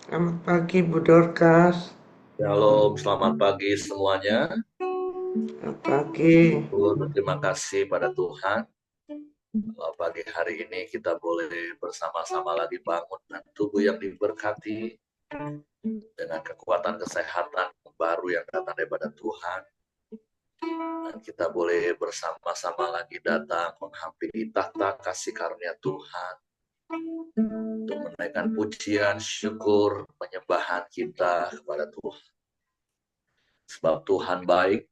Selamat pagi Bu Dorcas. Shalom, selamat pagi semuanya. Selamat pagi. Terima kasih pada Tuhan. Pagi hari ini kita boleh bersama-sama lagi bangun dan tubuh yang diberkati dengan kekuatan kesehatan baru yang datang daripada Tuhan. Dan kita boleh bersama-sama lagi datang menghampiri takhta kasih karunia Tuhan untuk menaikkan pujian, syukur, penyembahan kita kepada Tuhan. Sebab Tuhan baik,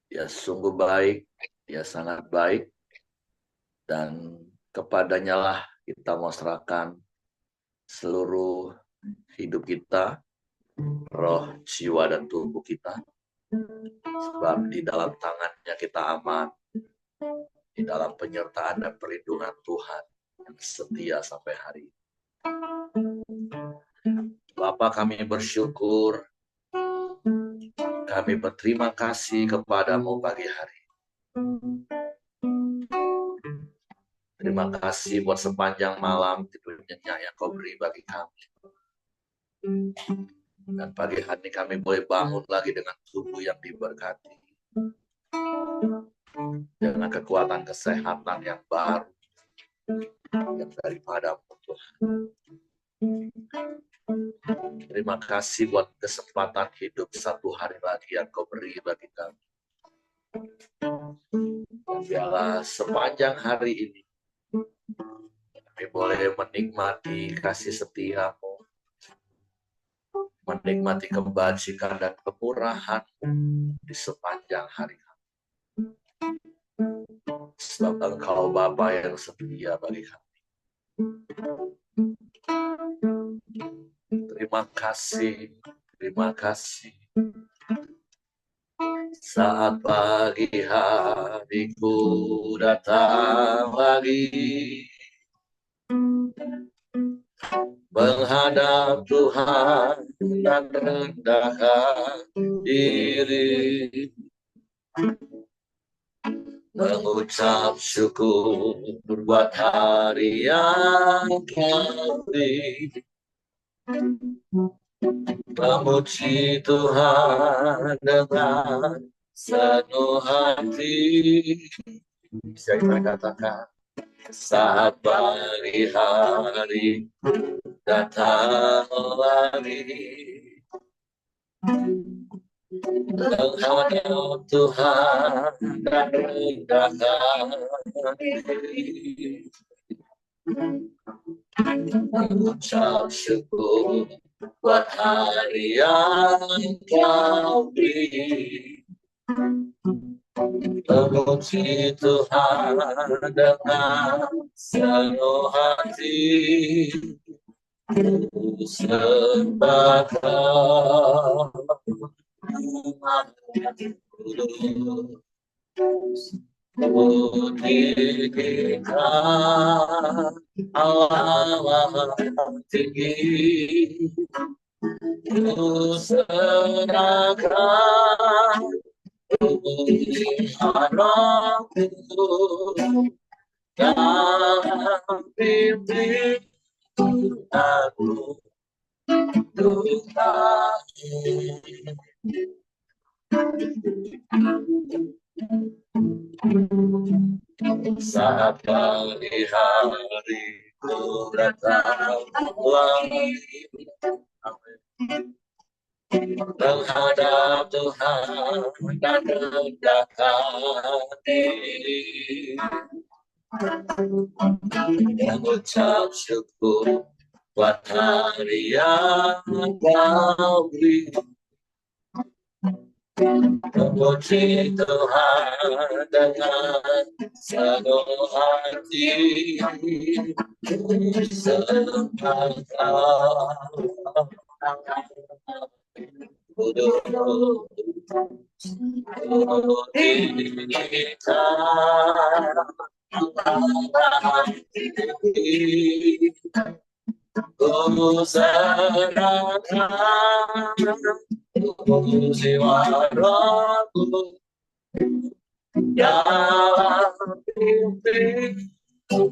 Dia sungguh baik, Dia sangat baik, dan kepadanya lah kita mau serahkan seluruh hidup kita, roh, jiwa, dan tubuh kita. Sebab di dalam tangannya kita aman, di dalam penyertaan dan perlindungan Tuhan yang setia sampai hari ini. Bapa, kami bersyukur, kami berterima kasih kepadamu pagi hari. Terima kasih buat sepanjang malam tidur nyenyak yang kau beri bagi kami. Dan pagi hari kami boleh bangun lagi dengan tubuh yang diberkati, dengan kekuatan kesehatan yang baru yang daripadamu Tuhan. Terima kasih buat kesempatan hidup satu hari lagi yang kau beri bagi kami. Dan biarlah sepanjang hari ini kami boleh menikmati kasih setiamu, menikmati kebajikan dan kemurahan di sepanjang hari kami. Sebab Engkau Bapa yang setia bagi kami. Terima kasih, terima kasih. Saat pagi hariku datang lagi, menghadap Tuhan dan rendahkan diri, mengucap syukur buat hari yang kau beri, memuji Tuhan dengan sepenuh hati. Bisa kita katakan, saat pagi hari datang lagi, menghadap Tuhan dan rendahkan diri, mengucap syukur buat hari yang kau beri, memuji Tuhan dengan sepenuh hati, sembah Kau tinggikan Allah tinggi, ku serahkan harapku dalam pimpin aku Tuhan. Saat pagi hariku datang lagi, menghadap Tuhan dan rendahkan diri, mengucap syukur buat hari yang kau beri, memuji Tuhan dengan sepenuh hati, sembah Kau duduk kita ku serahkan jiwa rohku dalam pimpin aku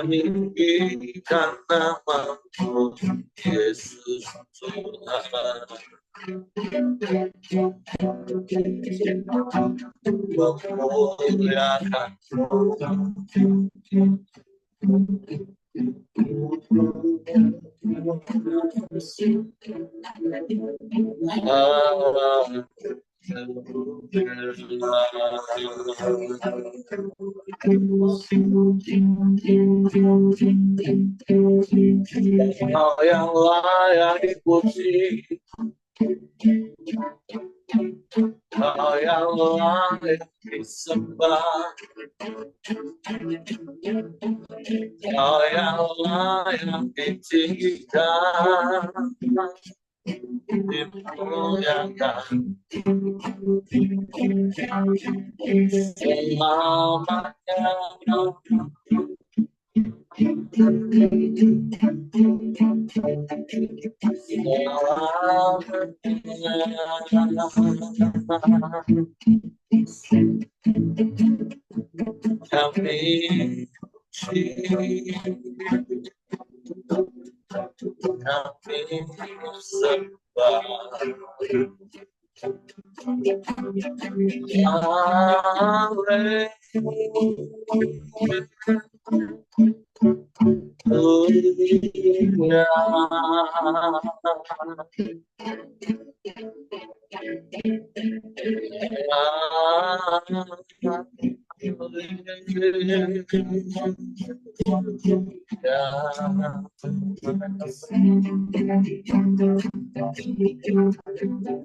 meninggikan nama-Mu Yesus Tuhan, memuliakan Allah. Kau yang layak dipuji, Kau yang layak disembah, Kau yang layak ditinggikan, dimuliakan selamanya. Kami sembah.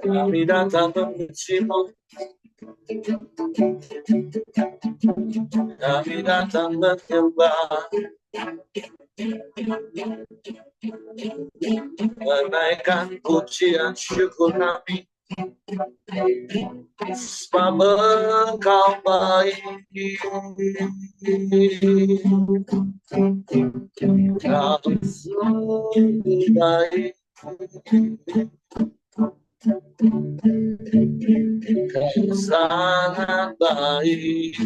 Kami datang memuji-Mu, kami datang menyembah, Menaikkan pujian syukur kami, sebab Engkau baik. Kau sungguh baik. Kau sangat baik.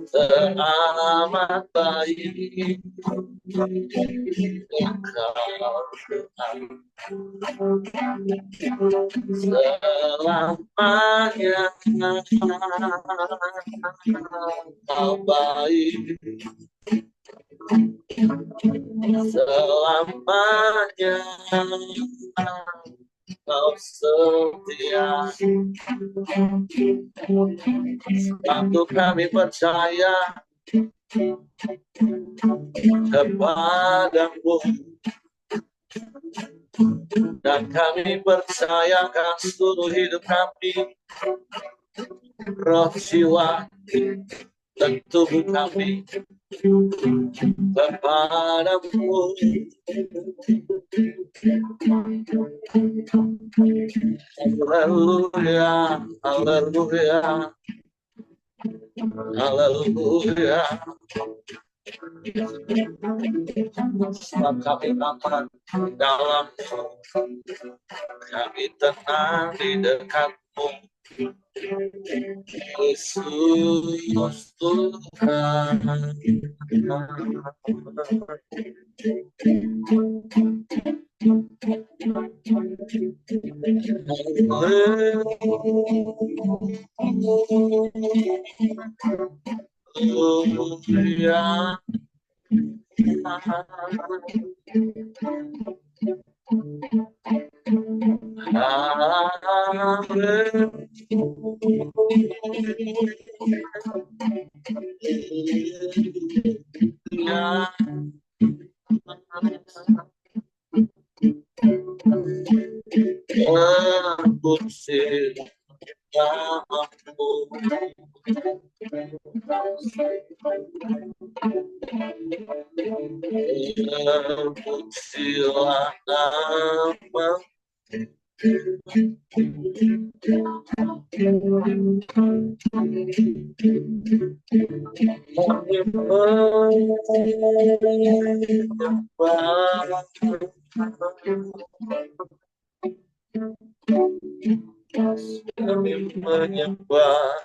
Teramat baik. Engkau selamanya. Kau baik selamanya. Kau setia. Waktu kami percaya kepadamu, dan kami percayakan seluruh hidup kami, roh, jiwa, dan tubuh kami kepadamu. Haleluya, haleluya, haleluya. Sebab kami aman dalam, kami tenang di dekatmu, Yesus Tuhan. Haleluya. Puji namamu, pujilah namamu. Kami menyembah,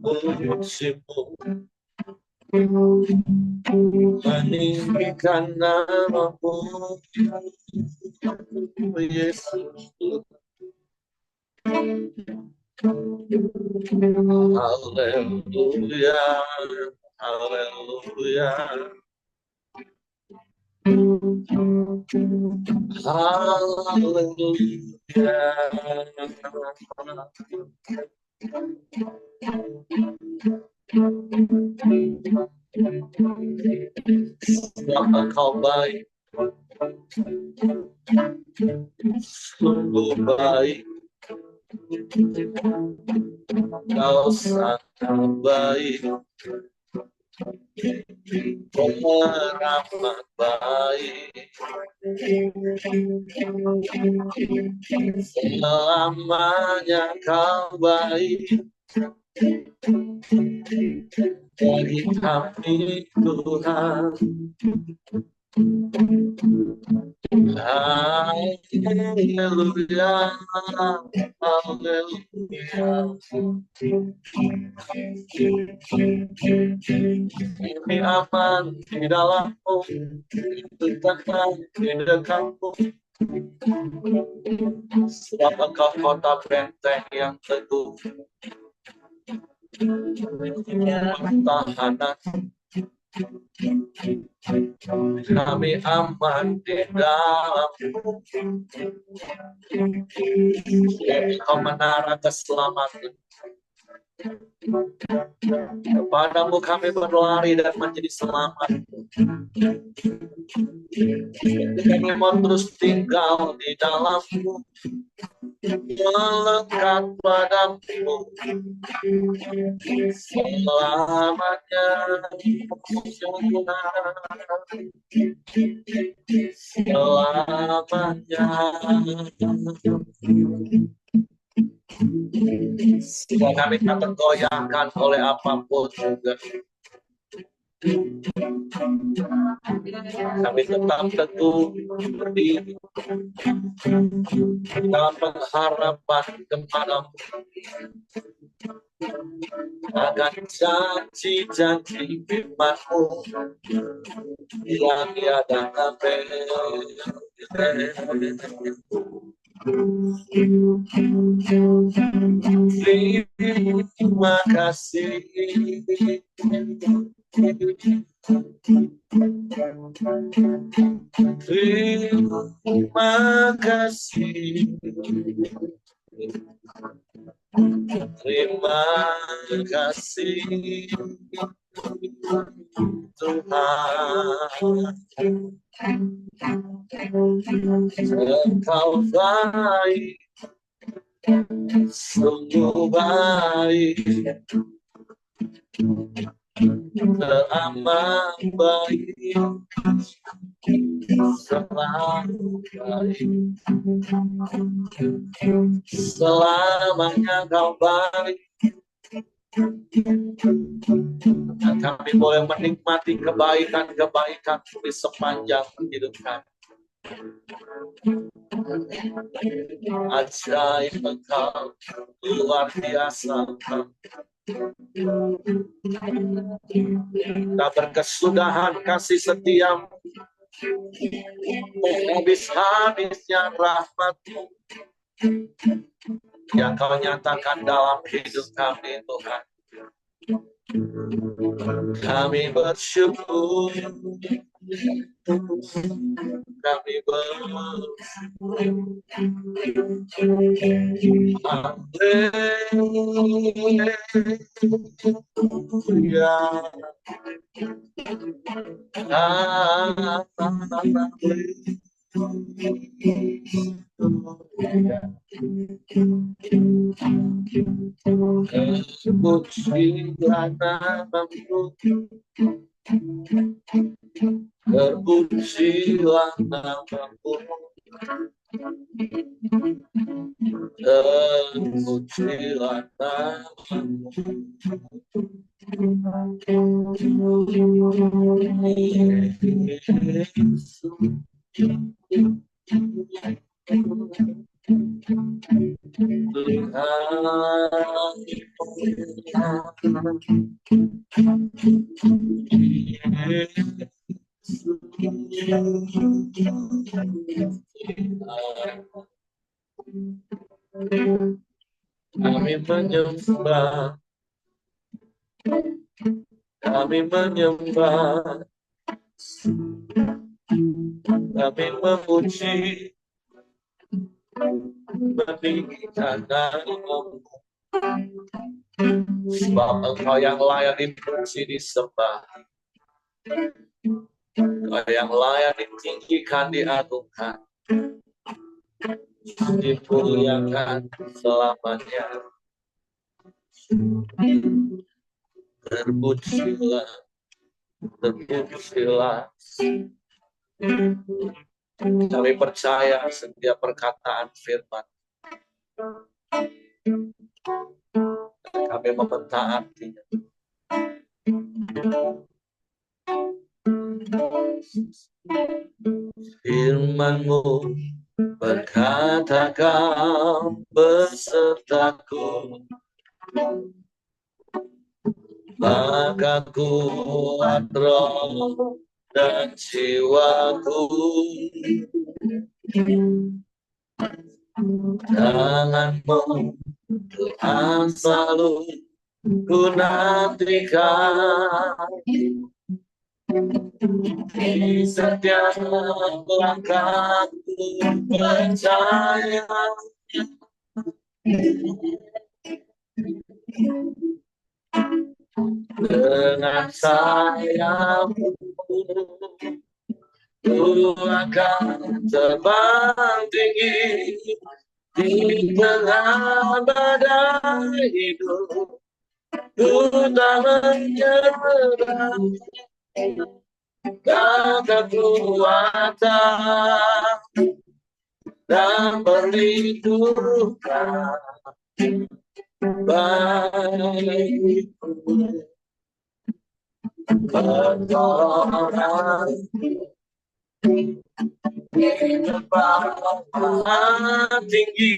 memujimu, meninggikan namamu, Yesus. Haleluya, haleluya, sebab Engkau baik, sungguh baik. Kau sangat baik, teramat baik. Selamanya Kau baik bagi kami, Tuhan. Haleluya, haleluya. Kami aman di dalam-Mu, tenang di dekat-Mu. Sebab Engkau kota benteng yang teguh, pertahanan. Kami aman di dalam-Mu. Engkau menara keselamatan. Kepadamu kami berlari dan menjadi selamat. Kami mau terus tinggal di dalam-Mu, melekat padamu selamanya. Selamanya. Sehingga kami tak tergoyahkan oleh apapun juga. Kami tetap teguh berdiri dalam pengharapan kepadamu akan janji-janji firman-Mu yang tiada habis. Terima kasih. Terima kasih. Terima kasih Tuhan. Engkau baik, sungguh baik, teramat baik, selalu baik, selamanya Kau baik. Dan kami boleh menikmati kebaikan-kebaikan di sepanjang hidup kami. Ajaib Engkau, luar biasa Engkau. Tak berkesudahan kasih setiamu, habis-habisnya rahmat-Mu yang Kau nyatakan dalam hidup kami, Tuhan. Kami bersyukur, kami terpujilah namamu, terpujilah namamu, terpujilah namamu. Kami menyembah, kami menyembah, kami memuji, meninggikan namamu. Sebab Engkau yang layak dipuji, disembah, Engkau yang layak ditinggikan, diagungkan, dimuliakan selamanya. Terpujilah, terpujilah. Kami percaya setiap perkataan firman, kami mementaatinya. Firman-Mu berkata, Kau besertaku, maka kuat roh dan jiwaku. Tangan-Mu Tuhan selalu ku nantikan, di setiap langkahku percaya Dengan sayapmu ku akan terbang tinggi di tengah badai hidup. Ku tak menyerah, tak kekuatan dan perlindungan bagiku. Pertolongan di tempat tinggi,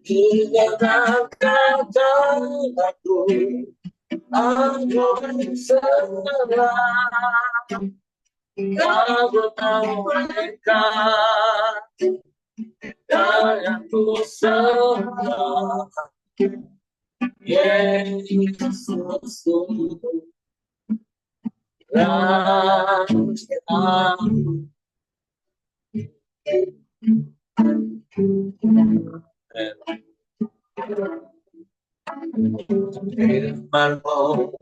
dengan kata aku berserah. Aku tahu mereka yang ku sembah. Yesusku, Raja. Firman-Mu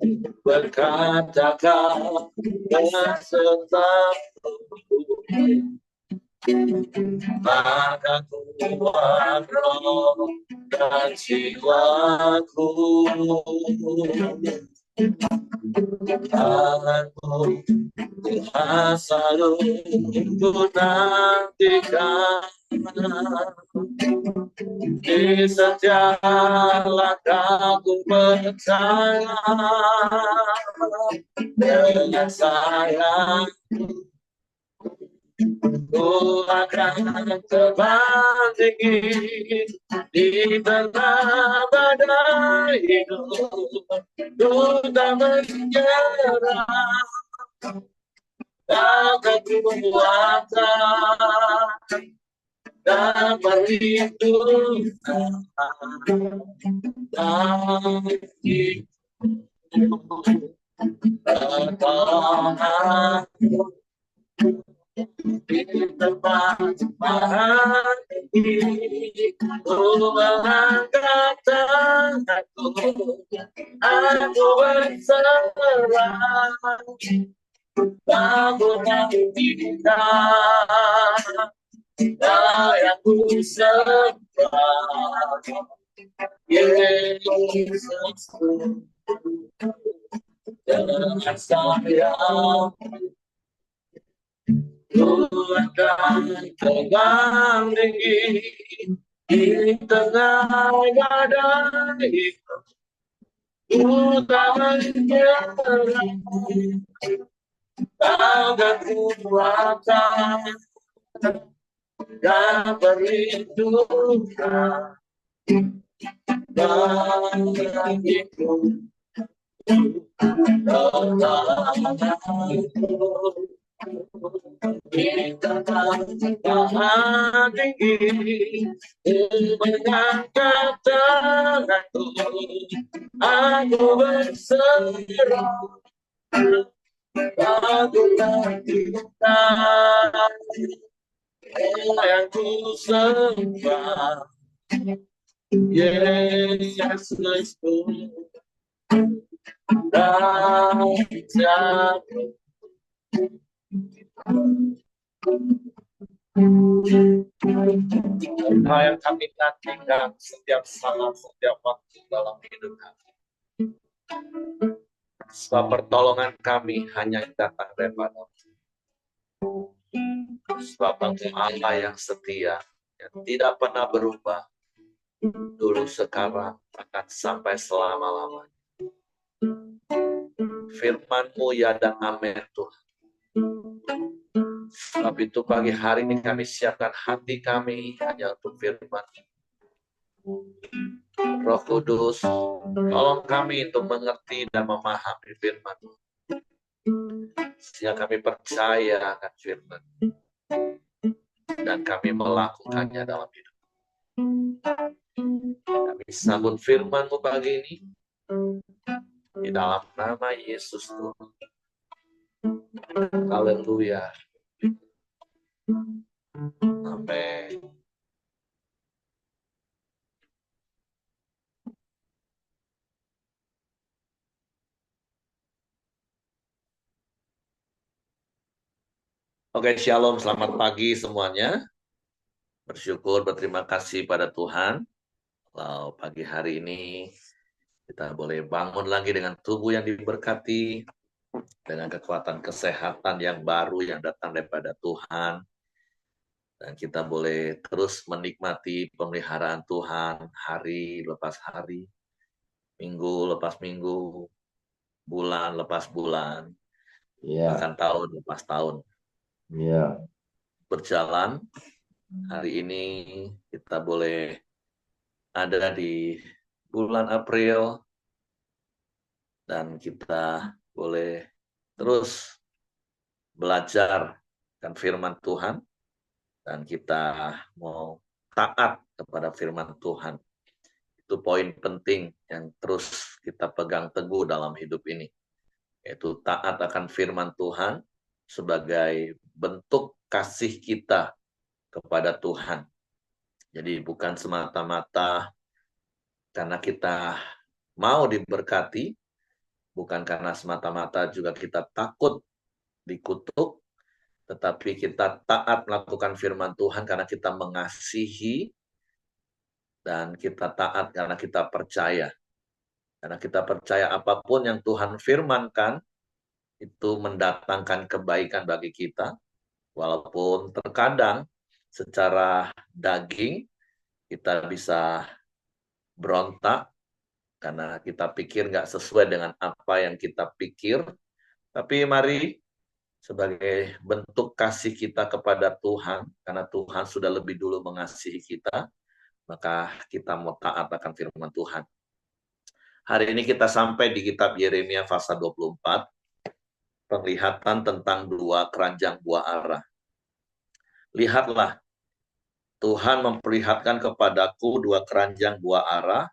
berkatakan besertaku, maka kuat roh dan jiwaku. Tanganmu Tuhan selalu ku nantikan. Di setiap langkahku percaya, dengan sayang ku akan terbang tinggi di tengah badai hidup. Ku tak menyerah, tak kekuatan dan perlindungan bagiku. Pertolongan di tempat tinggi, ku mengangkat tanganku, aku berserah. Aku nantikan yang ku sembah. Yesusku, dengan sayap ku akan terbang tinggi di tengah badai hidup. Ku tak menyerah, tak kekuatan dan perlindungan bagiku. Di tempat tinggi, mengangkat tanganku, aku berserah. Aku nantikan yang ku sembah. Yesusku, Rajaku. Hal yang kami nantikan setiap saat, setiap waktu dalam hidup kami. Sebab pertolongan kami hanya datang daripada-Mu. Sebab Engkau Allah yang setia, yang tidak pernah berubah, dulu, sekarang, akan sampai selama-lamanya. Firman-Mu ya dan amin Tuhan. Sebab itu pagi hari ini kami siapkan hati kami hanya untuk firman. Roh Kudus, tolong kami untuk mengerti dan memahami firman. Sehingga kami percaya akan firman. Dan kami melakukannya dalam hidup. Kami sambut firman-Mu pagi ini. Di dalam nama Yesus Tuhan. Haleluya. Amin. Oke, shalom, selamat pagi semuanya. Bersyukur, berterima kasih pada Tuhan. Kalau pagi hari ini kita boleh bangun lagi dengan tubuh yang diberkati, dengan kekuatan kesehatan yang baru yang datang daripada Tuhan. Dan kita boleh terus menikmati pemeliharaan Tuhan hari lepas hari, minggu lepas minggu, bulan lepas bulan, Ya, bahkan tahun lepas tahun. ya, Berjalan, hari ini kita boleh ada di bulan April dan kita boleh terus belajar kan firman Tuhan dan kita mau taat kepada firman Tuhan. Itu poin penting yang terus kita pegang teguh dalam hidup ini, yaitu taat akan firman Tuhan sebagai bentuk kasih kita kepada Tuhan. Jadi bukan semata-mata karena kita mau diberkati, bukan karena semata-mata juga kita takut dikutuk, tetapi kita taat melakukan firman Tuhan karena kita mengasihi dan kita taat karena kita percaya. Karena kita percaya apapun yang Tuhan firmankan itu mendatangkan kebaikan bagi kita, walaupun terkadang secara daging kita bisa berontak karena kita pikir nggak sesuai dengan apa yang kita pikir. Tapi mari sebagai bentuk kasih kita kepada Tuhan, karena Tuhan sudah lebih dulu mengasihi kita, maka kita mau taat akan firman Tuhan. Hari ini kita sampai di kitab Yeremia pasal 24, penglihatan tentang dua keranjang buah ara. Lihatlah, Tuhan memperlihatkan kepadaku dua keranjang buah ara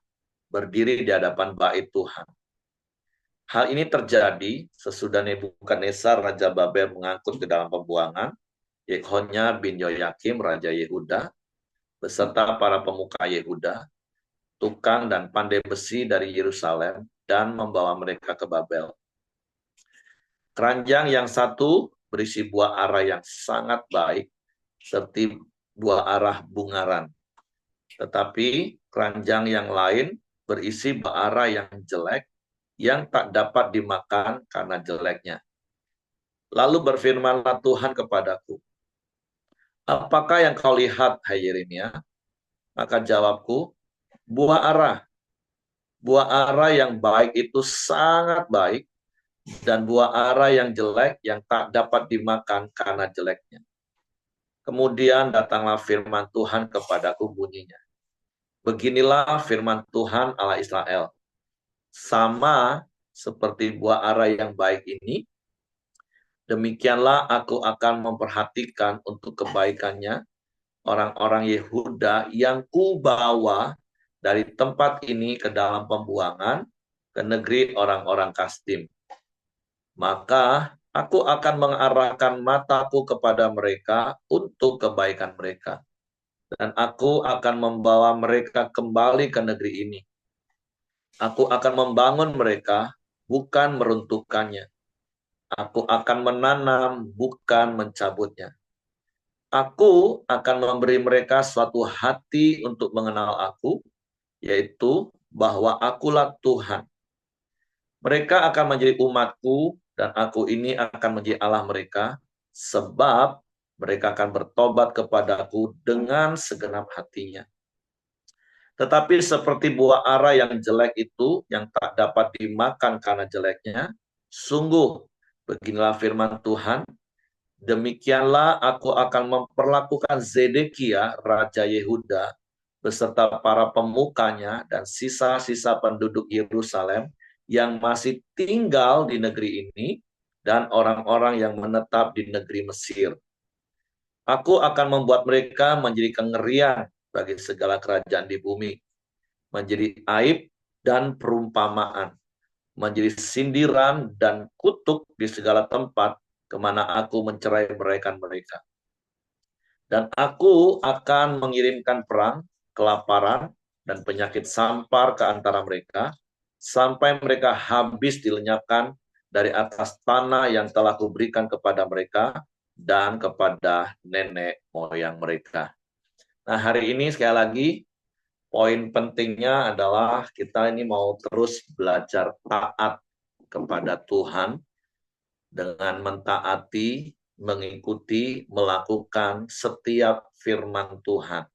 berdiri di hadapan bait Tuhan. Hal ini terjadi sesudah Nebukadnezar Raja Babel mengangkut ke dalam pembuangan Yekhonya bin Yoyakim Raja Yehuda beserta para pemuka Yehuda, tukang dan pandai besi dari Yerusalem dan membawa mereka ke Babel. Keranjang yang satu berisi buah ara yang sangat baik seperti buah arah bungaran. Tetapi keranjang yang lain berisi buah ara yang jelek yang tak dapat dimakan karena jeleknya. Lalu berfirmanlah Tuhan kepadaku, apakah yang kau lihat, hai Yeremia? Maka jawabku, buah ara. Buah ara yang baik itu sangat baik, dan buah ara yang jelek yang tak dapat dimakan karena jeleknya. Kemudian datanglah firman Tuhan kepadaku bunyinya. Beginilah firman Tuhan Allah Israel. Sama seperti buah ara yang baik ini, demikianlah aku akan memperhatikan untuk kebaikannya orang-orang Yehuda yang kubawa dari tempat ini ke dalam pembuangan ke negeri orang-orang Kasdim. Maka aku akan mengarahkan mataku kepada mereka untuk kebaikan mereka. Dan aku akan membawa mereka kembali ke negeri ini. Aku akan membangun mereka, bukan meruntuhkannya. Aku akan menanam, bukan mencabutnya. Aku akan memberi mereka suatu hati untuk mengenal aku, yaitu bahwa akulah Tuhan. Mereka akan menjadi umatku, dan aku ini akan menjadi Allah mereka, sebab mereka akan bertobat kepadaku dengan segenap hatinya. Tetapi seperti buah ara yang jelek itu, yang tak dapat dimakan karena jeleknya, sungguh, beginilah firman Tuhan, demikianlah aku akan memperlakukan Zedekia, Raja Yehuda, beserta para pemukanya dan sisa-sisa penduduk Yerusalem yang masih tinggal di negeri ini, dan orang-orang yang menetap di negeri Mesir. Aku akan membuat mereka menjadi kengerian bagi segala kerajaan di bumi, menjadi aib dan perumpamaan, menjadi sindiran dan kutuk di segala tempat kemana aku mencerai-beraikan mereka. Dan aku akan mengirimkan perang, kelaparan, dan penyakit sampar ke antara mereka, sampai mereka habis dilenyapkan dari atas tanah yang telah kuberikan kepada mereka, dan kepada nenek moyang mereka. Nah, hari ini sekali lagi poin pentingnya adalah kita ini mau terus belajar taat kepada Tuhan dengan mentaati, mengikuti, melakukan setiap firman Tuhan.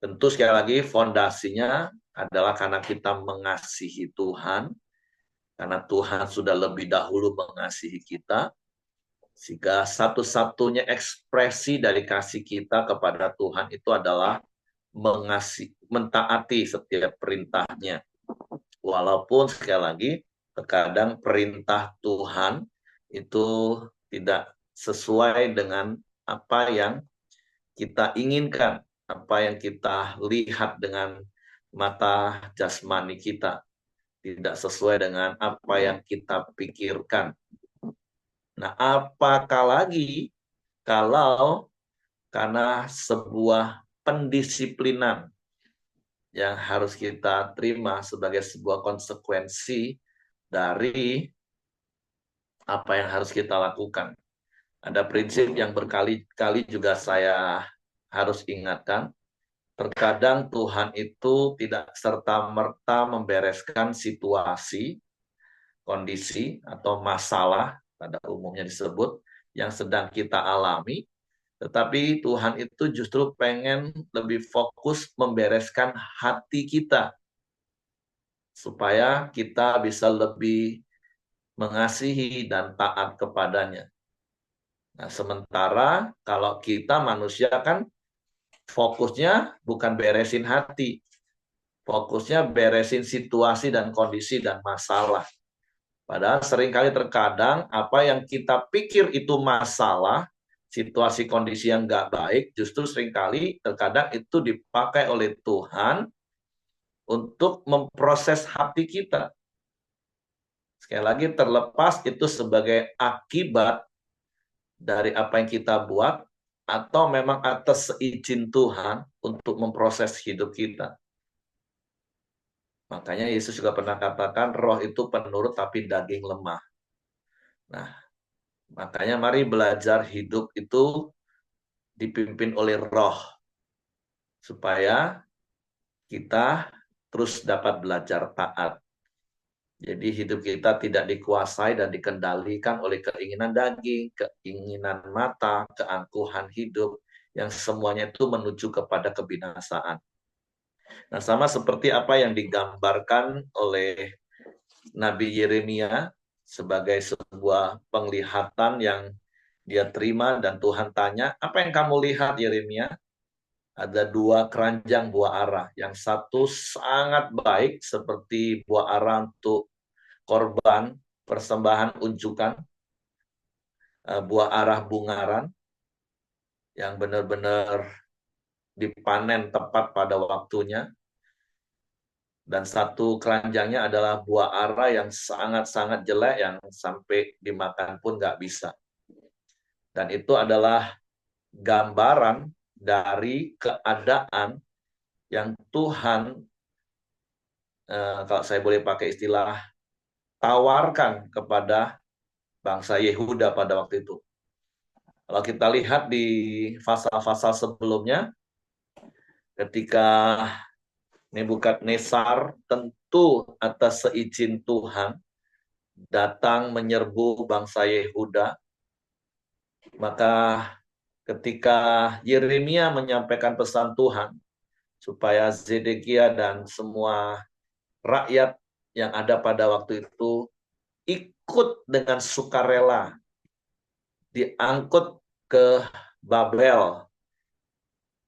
Tentu sekali lagi fondasinya adalah karena kita mengasihi Tuhan, karena Tuhan sudah lebih dahulu mengasihi kita, sehingga satu-satunya ekspresi dari kasih kita kepada Tuhan itu adalah mentaati setiap perintahnya. Walaupun sekali lagi, terkadang perintah Tuhan itu tidak sesuai dengan apa yang kita inginkan, apa yang kita lihat dengan mata jasmani kita, tidak sesuai dengan apa yang kita pikirkan. Nah, apakah lagi kalau karena sebuah pendisiplinan yang harus kita terima sebagai sebuah konsekuensi dari apa yang harus kita lakukan. Ada prinsip yang berkali-kali juga saya harus ingatkan. Terkadang Tuhan itu tidak serta-merta membereskan situasi, kondisi, atau masalah, pada umumnya disebut, yang sedang kita alami. Tetapi Tuhan itu justru pengen lebih fokus membereskan hati kita, supaya kita bisa lebih mengasihi dan taat kepadanya. Nah, sementara kalau kita manusia kan fokusnya bukan beresin hati, fokusnya beresin situasi dan kondisi dan masalah. Padahal seringkali terkadang apa yang kita pikir itu masalah, situasi kondisi yang nggak baik, justru seringkali terkadang itu dipakai oleh Tuhan untuk memproses hati kita. Sekali lagi terlepas itu sebagai akibat dari apa yang kita buat, atau memang atas seizin Tuhan untuk memproses hidup kita. Makanya Yesus juga pernah katakan, roh itu penurut tapi daging lemah. Nah, makanya mari belajar hidup itu dipimpin oleh roh, supaya kita terus dapat belajar taat. Jadi hidup kita tidak dikuasai dan dikendalikan oleh keinginan daging, keinginan mata, keangkuhan hidup, yang semuanya itu menuju kepada kebinasaan. Nah, sama seperti apa yang digambarkan oleh Nabi Yeremia sebagai sebuah penglihatan yang dia terima dan Tuhan tanya, apa yang kamu lihat Yeremia? Ada dua keranjang buah ara. Yang satu sangat baik seperti buah ara untuk korban persembahan unjukan, buah arah bungaran yang benar-benar dipanen tepat pada waktunya. Dan satu keranjangnya adalah buah ara yang sangat-sangat jelek yang sampai dimakan pun nggak bisa. Dan itu adalah gambaran dari keadaan yang Tuhan, kalau saya boleh pakai istilah, tawarkan kepada bangsa Yehuda pada waktu itu. Kalau kita lihat di pasal-pasal sebelumnya, ketika Nebukadnezar tentu atas seizin Tuhan datang menyerbu bangsa Yehuda, maka ketika Yeremia menyampaikan pesan Tuhan supaya Zedekia dan semua rakyat yang ada pada waktu itu ikut dengan sukarela diangkut ke Babel,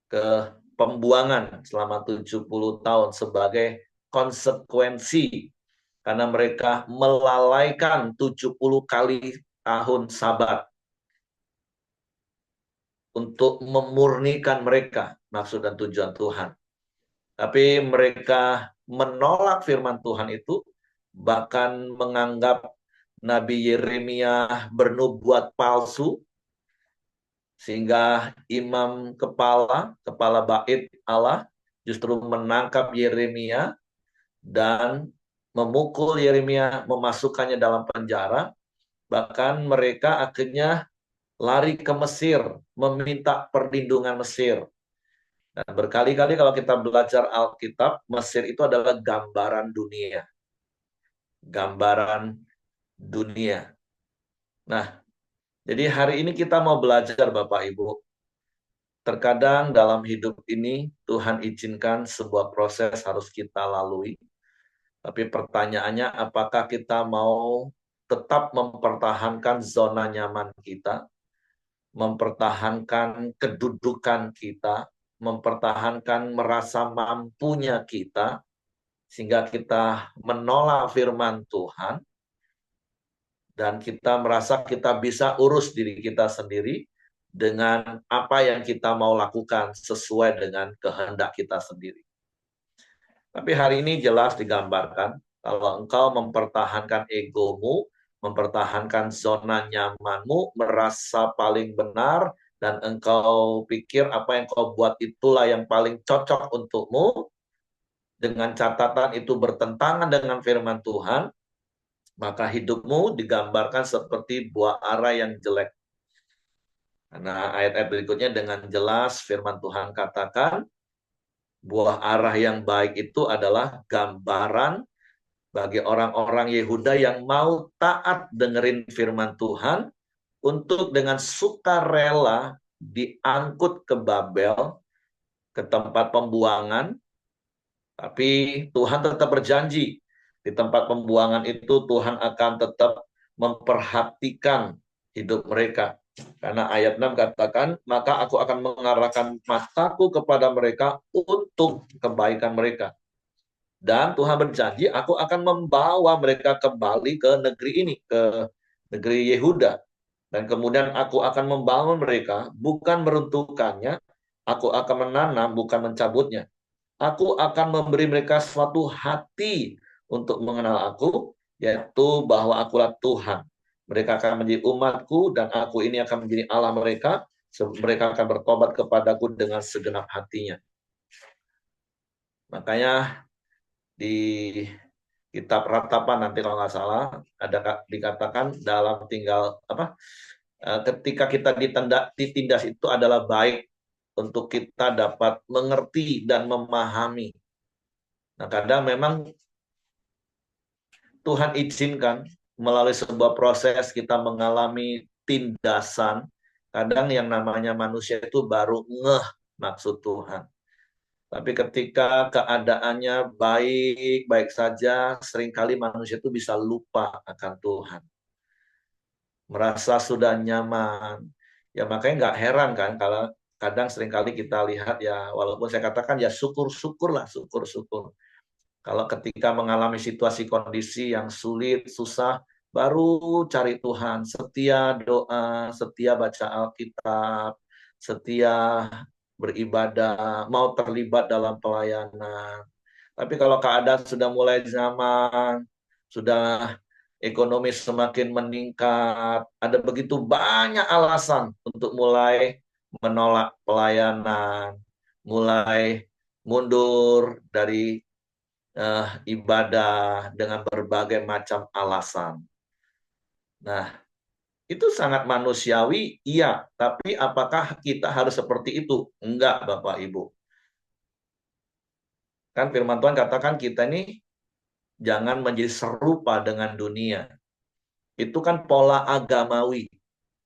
ke pembuangan selama 70 tahun sebagai konsekuensi karena mereka melalaikan 70 kali tahun Sabat untuk memurnikan mereka maksud dan tujuan Tuhan. Tapi mereka menolak firman Tuhan itu, bahkan menganggap Nabi Yeremia bernubuat palsu, sehingga imam kepala bait Allah justru menangkap Yeremia dan memukul Yeremia, memasukkannya dalam penjara. Bahkan mereka akhirnya lari ke Mesir, meminta perlindungan Mesir. Dan berkali-kali kalau kita belajar Alkitab, Mesir itu adalah gambaran dunia. Gambaran dunia. Nah, jadi hari ini kita mau belajar Bapak Ibu. Terkadang dalam hidup ini Tuhan izinkan sebuah proses harus kita lalui. Tapi pertanyaannya apakah kita mau tetap mempertahankan zona nyaman kita, mempertahankan kedudukan kita, mempertahankan merasa mampunya kita, sehingga kita menolak firman Tuhan, dan kita merasa kita bisa urus diri kita sendiri dengan apa yang kita mau lakukan sesuai dengan kehendak kita sendiri. Tapi hari ini jelas digambarkan, kalau engkau mempertahankan egomu, mempertahankan zona nyamanmu, merasa paling benar, dan engkau pikir apa yang kau buat itulah yang paling cocok untukmu, dengan catatan itu bertentangan dengan firman Tuhan, maka hidupmu digambarkan seperti buah ara yang jelek. Karena ayat-ayat berikutnya dengan jelas firman Tuhan katakan, buah ara yang baik itu adalah gambaran bagi orang-orang Yehuda yang mau taat dengerin firman Tuhan untuk dengan sukarela diangkut ke Babel, ke tempat pembuangan. Tapi Tuhan tetap berjanji di tempat pembuangan itu Tuhan akan tetap memperhatikan hidup mereka. Karena ayat 6 katakan, maka aku akan mengarahkan mataku kepada mereka untuk kebaikan mereka. Dan Tuhan berjanji, aku akan membawa mereka kembali ke negeri ini, ke negeri Yehuda. Dan kemudian aku akan membangun mereka, bukan meruntuhkannya, aku akan menanam, bukan mencabutnya. Aku akan memberi mereka suatu hati untuk mengenal aku, yaitu bahwa akulah Tuhan. Mereka akan menjadi umatku, dan aku ini akan menjadi Allah mereka. Mereka akan bertobat kepadaku dengan segenap hatinya. Makanya di kitab Ratapan nanti kalau nggak salah ada dikatakan dalam tinggal ketika kita ditindas itu adalah baik untuk kita dapat mengerti dan memahami. Nah, kadang memang Tuhan izinkan melalui sebuah proses kita mengalami tindasan. Kadang yang namanya manusia itu baru ngeh maksud Tuhan. Tapi ketika keadaannya baik-baik saja, seringkali manusia itu bisa lupa akan Tuhan. Merasa sudah nyaman. Ya makanya nggak heran kan kalau kadang seringkali kita lihat ya, walaupun saya katakan ya syukur-syukurlah, syukur-syukur. Kalau ketika mengalami situasi kondisi yang sulit, susah, baru cari Tuhan, setia doa, setia baca Alkitab, setia beribadah, mau terlibat dalam pelayanan. Tapi kalau keadaan sudah mulai zaman, sudah ekonomi semakin meningkat, ada begitu banyak alasan untuk mulai menolak pelayanan, mulai mundur dari ibadah dengan berbagai macam alasan. Nah, itu sangat manusiawi, iya. Tapi apakah kita harus seperti itu? Enggak, Bapak Ibu. Kan firman Tuhan katakan kita ini jangan menjadi serupa dengan dunia. Itu kan pola agamawi.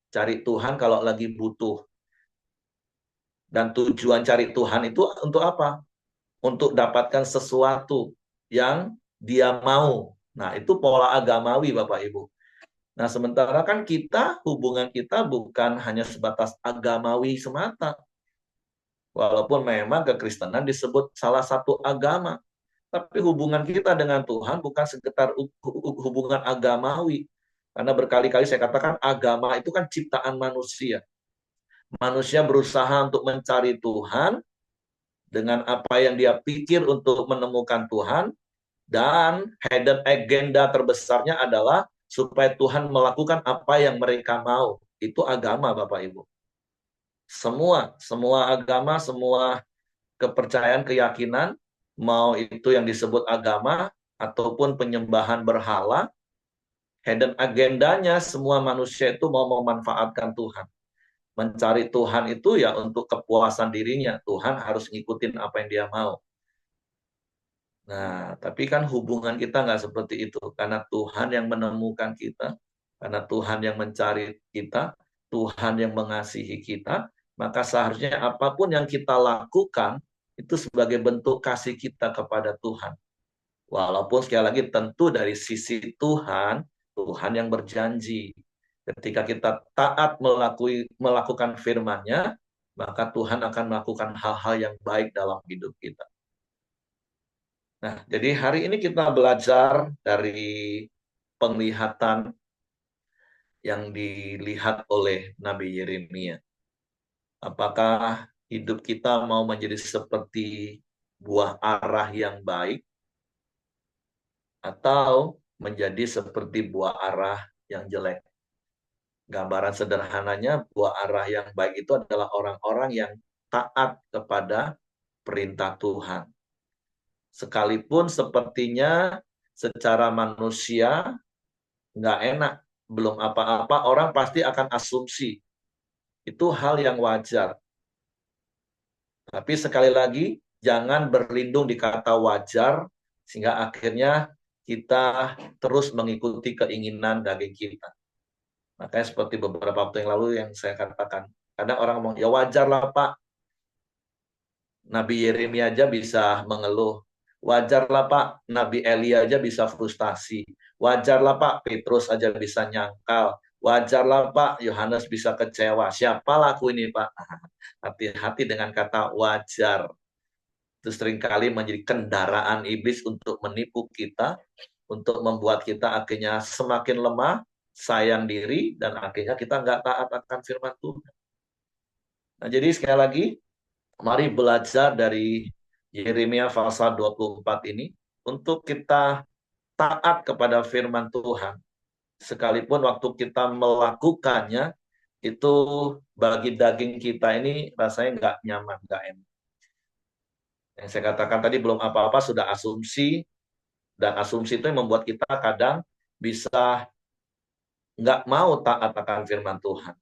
Cari Tuhan kalau lagi butuh. Dan tujuan cari Tuhan itu untuk apa? Untuk dapatkan sesuatu yang dia mau. Nah, itu pola agamawi, Bapak Ibu. Nah, sementara kan hubungan kita bukan hanya sebatas agamawi semata. Walaupun memang kekristenan disebut salah satu agama. Tapi hubungan kita dengan Tuhan bukan sekedar hubungan agamawi. Karena berkali-kali saya katakan agama itu kan ciptaan manusia. Manusia berusaha untuk mencari Tuhan dengan apa yang dia pikir untuk menemukan Tuhan. Dan hidden agenda terbesarnya adalah supaya Tuhan melakukan apa yang mereka mau. Itu agama, Bapak Ibu. Semua agama, semua kepercayaan, keyakinan, mau itu yang disebut agama ataupun penyembahan berhala, hidden agendanya semua manusia itu mau memanfaatkan Tuhan. mencari Tuhan itu ya untuk kepuasan dirinya. Tuhan harus ngikutin apa yang dia mau. Nah, tapi kan hubungan kita nggak seperti itu. Karena Tuhan yang menemukan kita, karena Tuhan yang mencari kita, Tuhan yang mengasihi kita, maka seharusnya apapun yang kita lakukan, itu sebagai bentuk kasih kita kepada Tuhan. Walaupun sekali lagi tentu dari sisi Tuhan, Tuhan yang berjanji. Ketika kita taat melakukan firman-Nya, maka Tuhan akan melakukan hal-hal yang baik dalam hidup kita. Nah, jadi hari ini kita belajar dari penglihatan yang dilihat oleh Nabi Yeremia. Apakah hidup kita mau menjadi seperti buah arah yang baik atau menjadi seperti buah arah yang jelek? Gambaran sederhananya, buah arah yang baik itu adalah orang-orang yang taat kepada perintah Tuhan. Sekalipun sepertinya secara manusia nggak enak, belum apa-apa, orang pasti akan asumsi. Itu hal yang wajar. Tapi sekali lagi, jangan berlindung di kata wajar, sehingga akhirnya kita terus mengikuti keinginan daging kita. Makanya seperti beberapa waktu yang lalu yang saya katakan, kadang orang ngomong, ya wajar lah Pak, Nabi Yeremia aja bisa mengeluh. Wajarlah Pak, Nabi Elia aja bisa frustasi. Wajarlah Pak, Petrus aja bisa nyangkal. Wajarlah Pak, Yohanes bisa kecewa. Siapa laku ini Pak? Hati-hati dengan kata wajar. Itu seringkali menjadi kendaraan iblis untuk menipu kita, untuk membuat kita akhirnya semakin lemah, sayang diri, dan akhirnya kita nggak taat akan firman Tuhan. Nah, jadi sekali lagi, mari belajar dari Yeremia pasal 24 ini untuk kita taat kepada firman Tuhan. Sekalipun waktu kita melakukannya, itu bagi daging kita ini rasanya nggak nyaman, nggak enak. Yang saya katakan tadi belum apa-apa, sudah asumsi, dan asumsi itu yang membuat kita kadang bisa nggak mau taat akan firman Tuhan.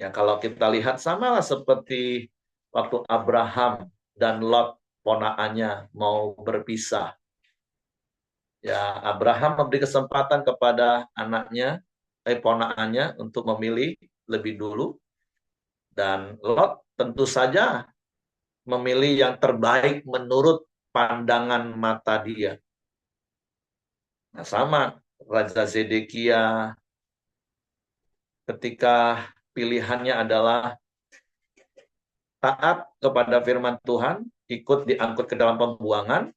Ya kalau kita lihat samalah seperti waktu Abraham dan Lot ponakannya mau berpisah. Ya Abraham memberi kesempatan kepada anaknya, ponakannya untuk memilih lebih dulu, dan Lot tentu saja memilih yang terbaik menurut pandangan mata dia. Nah sama Raja Zedekia ketika pilihannya adalah taat kepada firman Tuhan, ikut diangkut ke dalam pembuangan.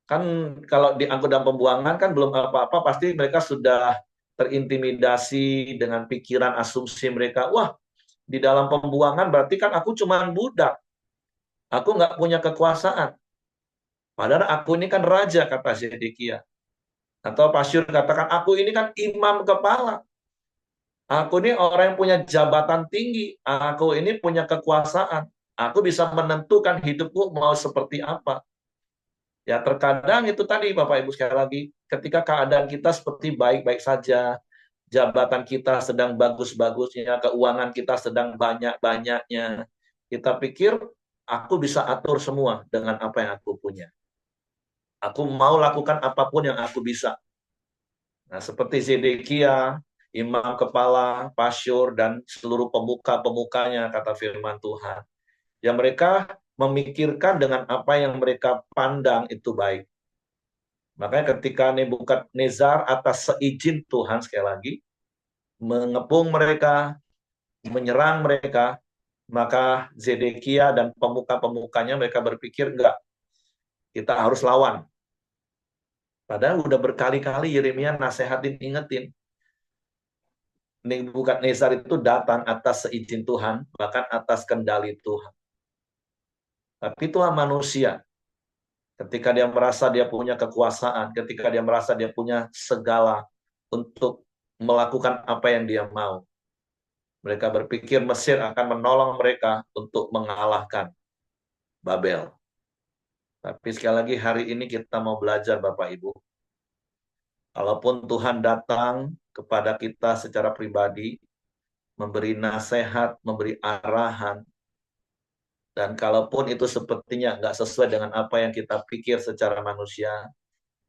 Kan kalau diangkut dalam pembuangan kan belum apa-apa, pasti mereka sudah terintimidasi dengan pikiran asumsi mereka. Wah, di dalam pembuangan berarti kan aku cuma budak. Aku nggak punya kekuasaan. Padahal aku ini kan raja, kata Zedekia. Atau Pasyur katakan, aku ini kan imam kepala. Aku ini orang yang punya jabatan tinggi. Aku ini punya kekuasaan. Aku bisa menentukan hidupku mau seperti apa. Ya terkadang itu tadi Bapak Ibu sekali lagi, ketika keadaan kita seperti baik-baik saja, jabatan kita sedang bagus-bagusnya, keuangan kita sedang banyak-banyaknya, kita pikir aku bisa atur semua dengan apa yang aku punya. Aku mau lakukan apapun yang aku bisa. Nah, seperti Zedekia, imam kepala, Pasyur, dan seluruh pemuka-pemukanya, kata firman Tuhan. Ya mereka memikirkan dengan apa yang mereka pandang itu baik. Makanya ketika Nebukadnezar atas seizin Tuhan sekali lagi, mengepung mereka, menyerang mereka, maka Zedekia dan pemuka-pemukanya mereka berpikir, enggak, kita harus lawan. Padahal udah berkali-kali Yeremia nasehatin, ingetin. Nebukadnezar itu datang atas seizin Tuhan, bahkan atas kendali Tuhan. Tapi itulah manusia. Ketika dia merasa dia punya kekuasaan, ketika dia merasa dia punya segala untuk melakukan apa yang dia mau. Mereka berpikir Mesir akan menolong mereka untuk mengalahkan Babel. Tapi sekali lagi hari ini kita mau belajar Bapak Ibu. Kalaupun Tuhan datang kepada kita secara pribadi, memberi nasihat, memberi arahan, dan kalaupun itu sepertinya nggak sesuai dengan apa yang kita pikir secara manusia,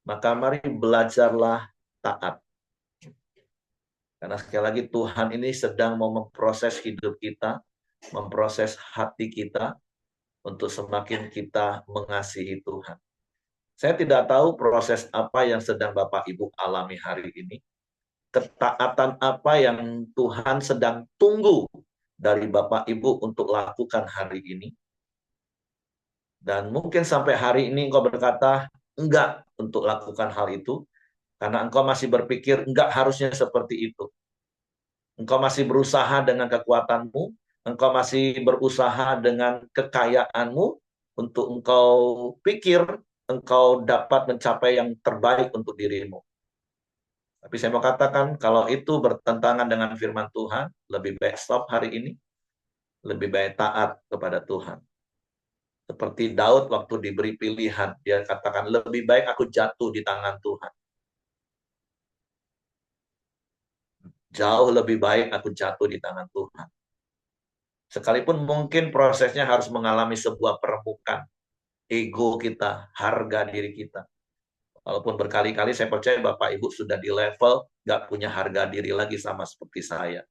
maka mari belajarlah taat. Karena sekali lagi Tuhan ini sedang mau memproses hidup kita, memproses hati kita, untuk semakin kita mengasihi Tuhan. Saya tidak tahu proses apa yang sedang Bapak Ibu alami hari ini. Ketaatan apa yang Tuhan sedang tunggu dari Bapak Ibu untuk lakukan hari ini. Dan mungkin sampai hari ini engkau berkata, enggak untuk lakukan hal itu. Karena engkau masih berpikir, enggak harusnya seperti itu. Engkau masih berusaha dengan kekuatanmu, engkau masih berusaha dengan kekayaanmu, untuk engkau pikir, engkau dapat mencapai yang terbaik untuk dirimu. Tapi saya mau katakan, kalau itu bertentangan dengan firman Tuhan, lebih baik stop hari ini, lebih baik taat kepada Tuhan. Seperti Daud waktu diberi pilihan, dia katakan, lebih baik aku jatuh di tangan Tuhan. Jauh lebih baik aku jatuh di tangan Tuhan. Sekalipun mungkin prosesnya harus mengalami sebuah perebukan ego kita, harga diri kita. Walaupun berkali-kali saya percaya Bapak Ibu sudah di level gak punya harga diri lagi sama seperti saya.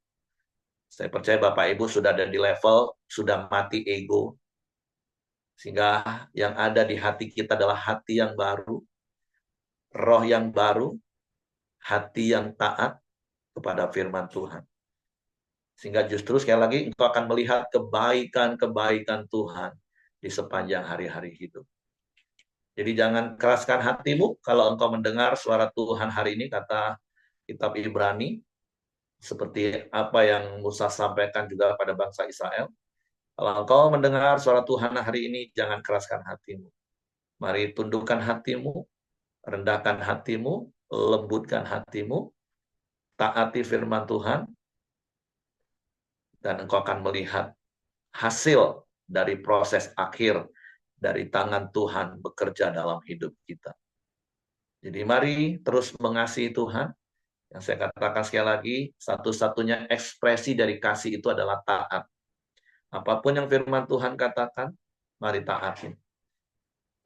Saya percaya Bapak Ibu sudah ada di level, sudah mati ego. Sehingga yang ada di hati kita adalah hati yang baru, roh yang baru, hati yang taat kepada firman Tuhan. Sehingga justru sekali lagi engkau akan melihat kebaikan-kebaikan Tuhan di sepanjang hari-hari hidup. Jadi jangan keraskan hatimu kalau engkau mendengar suara Tuhan hari ini, kata kitab Ibrani, seperti apa yang Musa sampaikan juga pada bangsa Israel. Kalau engkau mendengar suara Tuhan hari ini, jangan keraskan hatimu. Mari tundukkan hatimu, rendahkan hatimu, lembutkan hatimu, taati firman Tuhan, dan engkau akan melihat hasil dari proses akhir dari tangan Tuhan bekerja dalam hidup kita. Jadi mari terus mengasihi Tuhan. Yang saya katakan sekali lagi, satu-satunya ekspresi dari kasih itu adalah taat. Apapun yang firman Tuhan katakan, mari taatin.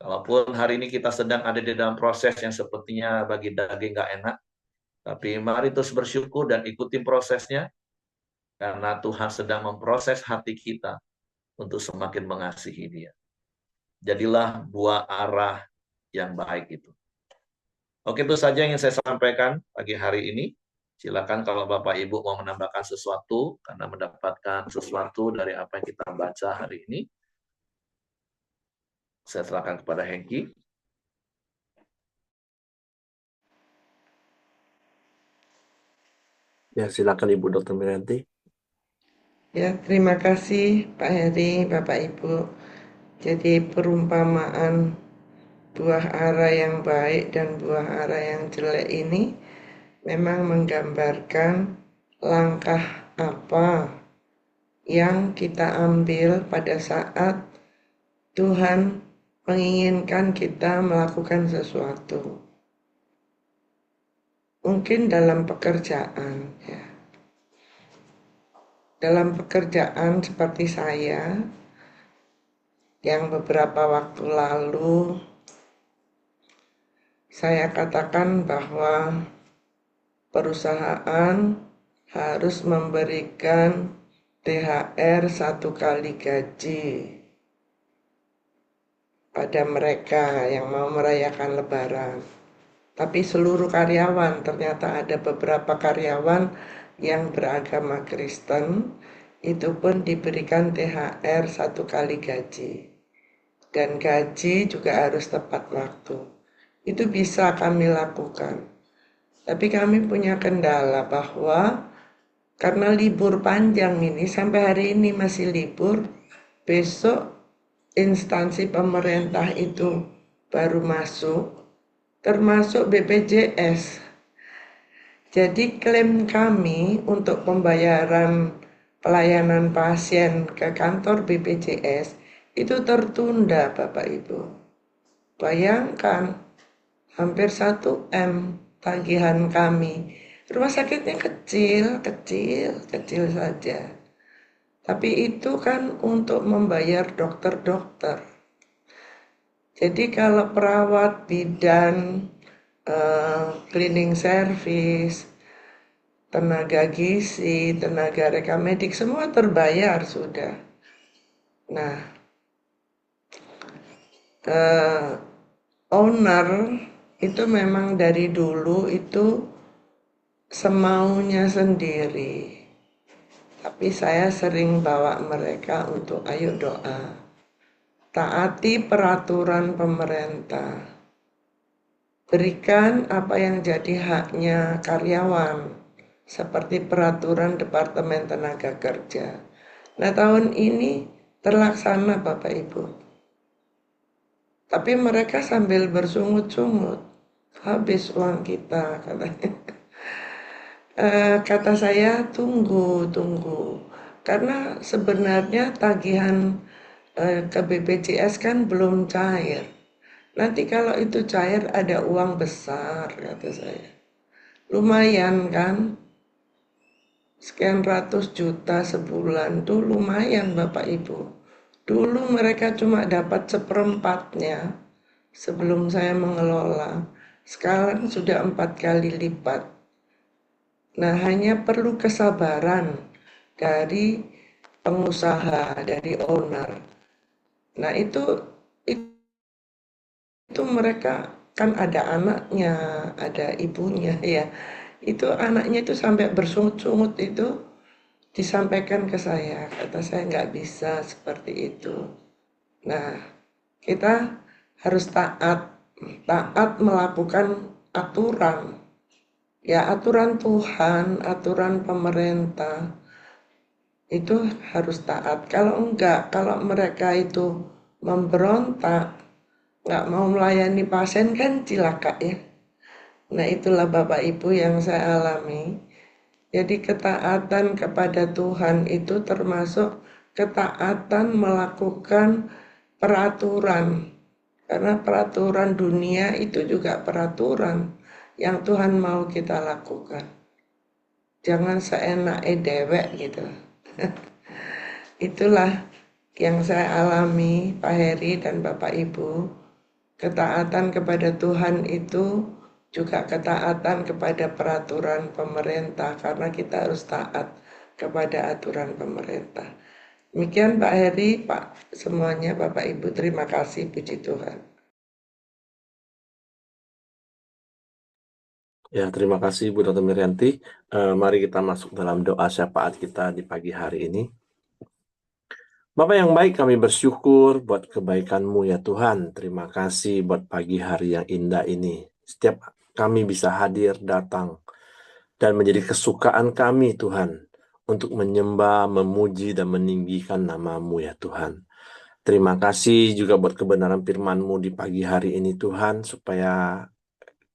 Kalaupun hari ini kita sedang ada di dalam proses yang sepertinya bagi daging gak enak, tapi mari terus bersyukur dan ikuti prosesnya, karena Tuhan sedang memproses hati kita untuk semakin mengasihi Dia. Jadilah buah arah yang baik itu. Oke, itu saja yang saya sampaikan pagi hari ini. Silakan kalau Bapak Ibu mau menambahkan sesuatu, karena mendapatkan sesuatu dari apa yang kita baca hari ini. Saya silakan kepada Hengki. Ya, silakan Ibu Dr. Miranti. Ya, terima kasih Pak Heri, Bapak Ibu. Jadi perumpamaan buah ara yang baik dan buah ara yang jelek ini memang menggambarkan langkah apa yang kita ambil pada saat Tuhan menginginkan kita melakukan sesuatu. Mungkin dalam pekerjaan, ya. Dalam pekerjaan seperti saya, yang beberapa waktu lalu saya katakan bahwa perusahaan harus memberikan THR 1 kali gaji pada mereka yang mau merayakan Lebaran. Tapi seluruh karyawan, ternyata ada beberapa karyawan yang beragama Kristen, itu pun diberikan THR 1 kali gaji. Dan gaji juga harus tepat waktu. Itu bisa kami lakukan. Tapi kami punya kendala bahwa karena libur panjang ini, sampai hari ini masih libur, besok instansi pemerintah itu baru masuk, termasuk BPJS. Jadi klaim kami untuk pembayaran pelayanan pasien ke kantor BPJS itu tertunda, Bapak Ibu. Bayangkan, hampir 1 M tagihan kami Rumah sakitnya kecil, kecil, kecil saja. Tapi itu kan untuk membayar dokter-dokter. Jadi kalau perawat, bidan, cleaning service, tenaga gizi, tenaga rekam medik, semua terbayar sudah. Nah, owner itu memang dari dulu itu semaunya sendiri. Tapi saya sering bawa mereka untuk ayo doa. Taati peraturan pemerintah. Berikan apa yang jadi haknya karyawan. Seperti peraturan Departemen Tenaga Kerja. Nah, tahun ini terlaksana Bapak Ibu. Tapi mereka sambil bersungut-sungut. Habis uang kita katanya. Kata saya tunggu. Karena sebenarnya tagihan ke BPJS kan belum cair. Nanti kalau itu cair ada uang besar kata saya. Lumayan kan? Sekian ratus juta sebulan tuh lumayan Bapak Ibu. Dulu mereka cuma dapat seperempatnya sebelum saya mengelola. Sekarang sudah 4 kali lipat. Nah, hanya perlu kesabaran dari pengusaha, dari owner. Nah, itu mereka kan ada anaknya, ada ibunya ya. Itu anaknya itu sampai bersungut-sungut itu disampaikan ke saya. Kata saya nggak bisa seperti itu. Nah, kita harus taat melakukan aturan. Ya, aturan Tuhan, aturan pemerintah itu harus taat. Kalau enggak, kalau mereka itu memberontak, nggak mau melayani pasien kan cilaka ya. Nah, itulah Bapak Ibu yang saya alami. Jadi ketaatan kepada Tuhan itu termasuk ketaatan melakukan peraturan. Karena peraturan dunia itu juga peraturan yang Tuhan mau kita lakukan. Jangan seenaknya dewek gitu. Itulah yang saya alami Pak Heri dan Bapak Ibu. Ketaatan kepada Tuhan itu juga ketaatan kepada peraturan pemerintah karena kita harus taat kepada aturan pemerintah. Demikian Pak Heri, Pak semuanya, Bapak Ibu, terima kasih, puji Tuhan. Ya, terima kasih Bu Dr. Mirianti. Mari kita masuk dalam doa syafaat kita di pagi hari ini. Bapak yang baik, kami bersyukur buat kebaikan-Mu ya Tuhan. Terima kasih buat pagi hari yang indah ini. Setiap kami bisa hadir, datang, dan menjadi kesukaan kami Tuhan untuk menyembah, memuji, dan meninggikan nama-Mu ya Tuhan. Terima kasih juga buat kebenaran firman-Mu di pagi hari ini Tuhan, supaya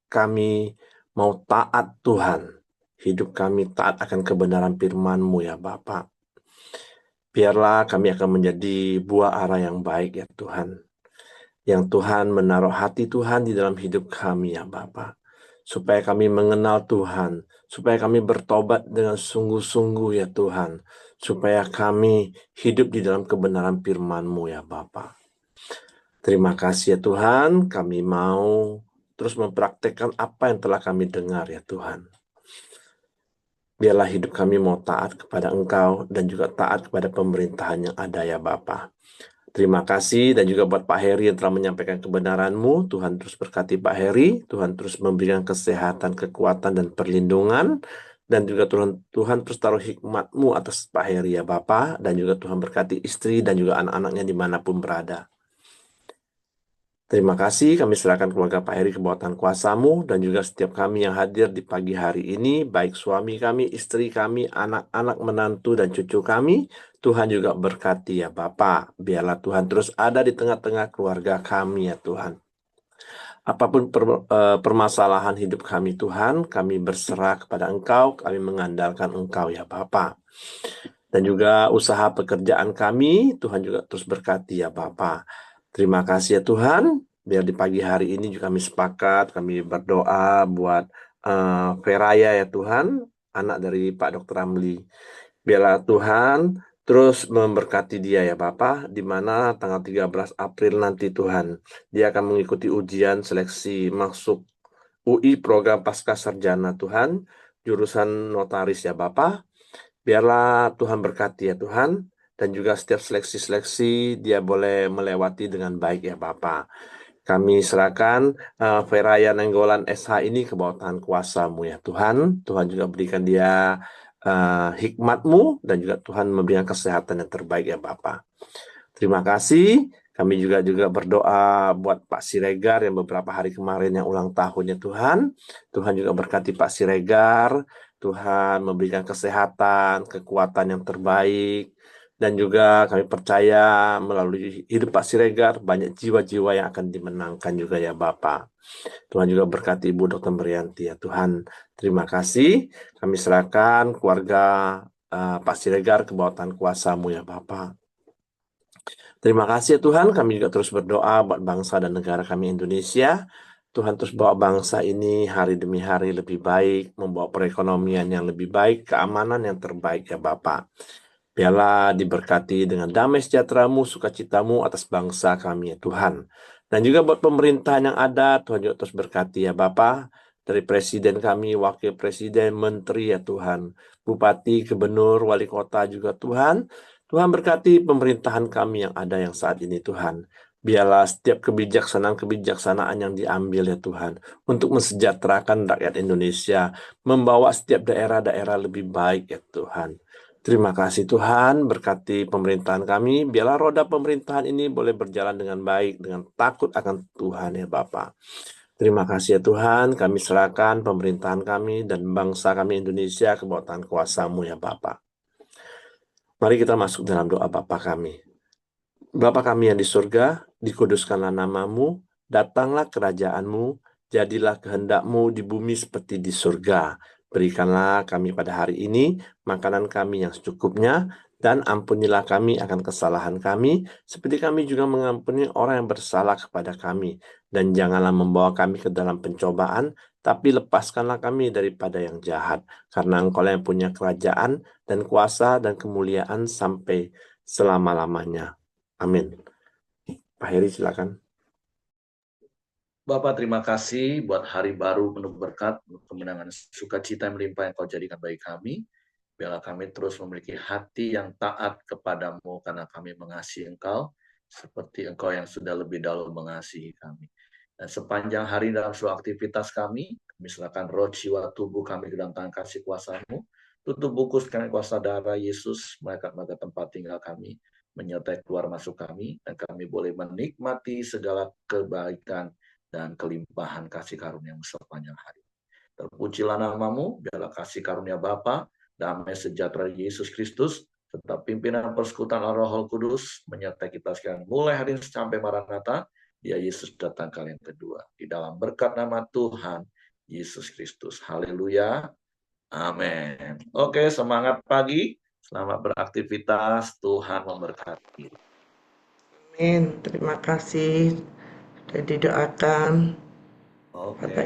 kami mau taat Tuhan. Hidup kami taat akan kebenaran firman-Mu ya Bapa. Biarlah kami akan menjadi buah ara yang baik ya Tuhan. Yang Tuhan menaruh hati Tuhan di dalam hidup kami ya Bapa. Supaya kami mengenal Tuhan. Supaya kami bertobat dengan sungguh-sungguh ya Tuhan. Supaya kami hidup di dalam kebenaran firman-Mu ya Bapa. Terima kasih ya Tuhan, kami mau terus mempraktekkan apa yang telah kami dengar ya Tuhan. Biarlah hidup kami mau taat kepada Engkau dan juga taat kepada pemerintahan yang ada ya Bapa. Terima kasih dan juga buat Pak Heri yang telah menyampaikan kebenaran-Mu. Tuhan terus berkati Pak Heri, Tuhan terus memberikan kesehatan, kekuatan, dan perlindungan. Dan juga Tuhan terus taruh hikmat-Mu atas Pak Heri ya Bapa. Dan juga Tuhan berkati istri dan juga anak-anaknya dimanapun berada. Terima kasih, kami serahkan keluarga Pak Heri ke bawah tangan kuasa-Mu dan juga setiap kami yang hadir di pagi hari ini, baik suami kami, istri kami, anak-anak, menantu, dan cucu kami, Tuhan juga berkati ya Bapa. Biarlah Tuhan terus ada di tengah-tengah keluarga kami ya Tuhan. Apapun permasalahan hidup kami Tuhan, kami berserah kepada Engkau, kami mengandalkan Engkau ya Bapa. Dan juga usaha pekerjaan kami, Tuhan juga terus berkati ya Bapa. Terima kasih ya Tuhan, biar di pagi hari ini juga kami sepakat, kami berdoa buat Feraya ya Tuhan, anak dari Pak Dr. Ramli. Biarlah Tuhan terus memberkati dia ya Bapak, di mana tanggal 13 April nanti Tuhan, dia akan mengikuti ujian seleksi masuk UI program Pasca Sarjana Tuhan, jurusan notaris ya Bapak. Biarlah Tuhan berkati ya Tuhan, dan juga setiap seleksi-seleksi dia boleh melewati dengan baik ya Bapak. Kami serahkan Feraya Nenggolan SH ini ke bawah tangan kuasa-Mu ya Tuhan. Tuhan juga berikan dia hikmat-Mu, dan juga Tuhan memberikan kesehatan yang terbaik ya Bapak. Terima kasih. Kami juga berdoa buat Pak Siregar yang beberapa hari kemarin yang ulang tahunnya Tuhan. Tuhan juga berkati Pak Siregar. Tuhan memberikan kesehatan, kekuatan yang terbaik. Dan juga kami percaya melalui hidup Pak Siregar banyak jiwa-jiwa yang akan dimenangkan juga ya Bapak. Tuhan juga berkati Ibu Dr. Merianti ya Tuhan. Terima kasih. Kami serahkan keluarga Pak Siregar ke bawah tangan kuasa-Mu ya Bapak. Terima kasih ya Tuhan, kami juga terus berdoa buat bangsa dan negara kami Indonesia. Tuhan terus bawa bangsa ini hari demi hari lebih baik, membawa perekonomian yang lebih baik, keamanan yang terbaik ya Bapak. Biarlah diberkati dengan damai sejahtera-Mu, sukacita-Mu atas bangsa kami ya Tuhan. Dan juga buat pemerintahan yang ada, Tuhan juga terus berkati ya Bapak. Dari presiden kami, wakil presiden, menteri ya Tuhan. Bupati, gubernur, wali kota juga Tuhan. Tuhan berkati pemerintahan kami yang ada yang saat ini Tuhan. Biarlah setiap kebijaksanaan yang diambil ya Tuhan, untuk mensejahterakan rakyat Indonesia, membawa setiap daerah-daerah lebih baik ya Tuhan. Terima kasih Tuhan, berkati pemerintahan kami, biarlah roda pemerintahan ini boleh berjalan dengan baik, dengan takut akan Tuhan ya Bapa. Terima kasih ya Tuhan, kami serahkan pemerintahan kami dan bangsa kami Indonesia ke bawah tangan kuasa-Mu ya Bapa. Mari kita masuk dalam doa Bapa kami. Bapa kami yang di surga, dikuduskanlah nama-Mu, datanglah kerajaan-Mu, jadilah kehendak-Mu di bumi seperti di surga. Berikanlah kami pada hari ini makanan kami yang secukupnya, dan ampunilah kami akan kesalahan kami, seperti kami juga mengampuni orang yang bersalah kepada kami. Dan janganlah membawa kami ke dalam pencobaan, tapi lepaskanlah kami daripada yang jahat. Karena Engkau yang punya kerajaan, dan kuasa, dan kemuliaan sampai selama-lamanya. Amin. Pak Heri silakan. Bapak terima kasih buat hari baru penuh berkat, kemenangan sukacita yang melimpah yang Kau jadikan bagi kami. Biarlah kami terus memiliki hati yang taat kepadamu karena kami mengasihi Engkau seperti Engkau yang sudah lebih dahulu mengasihi kami. Dan sepanjang hari dalam seluruh aktivitas kami serahkan roh, jiwa, tubuh kami ke dalam tangan kasih kuasa-Mu. Tutup bungkus kami kuasa darah Yesus, melekat-melekat tempat tinggal kami, menyertai keluar masuk kami, dan kami boleh menikmati segala kebaikan dan kelimpahan kasih karunia-Mu sepanjang hari. Terpujilah nama-Mu, biarlah kasih karunia Bapa, damai sejahtera Yesus Kristus, serta pimpinan persekutuan Roh Kudus menyertai kita sekalian mulai hari ini sampai Maranatha, dia Yesus datang kali yang kedua. Di dalam berkat nama Tuhan Yesus Kristus. Haleluya. Amin. Oke, semangat pagi. Selamat beraktivitas. Tuhan memberkati. Amin. Terima kasih sudah didoakan. Oke. Bapak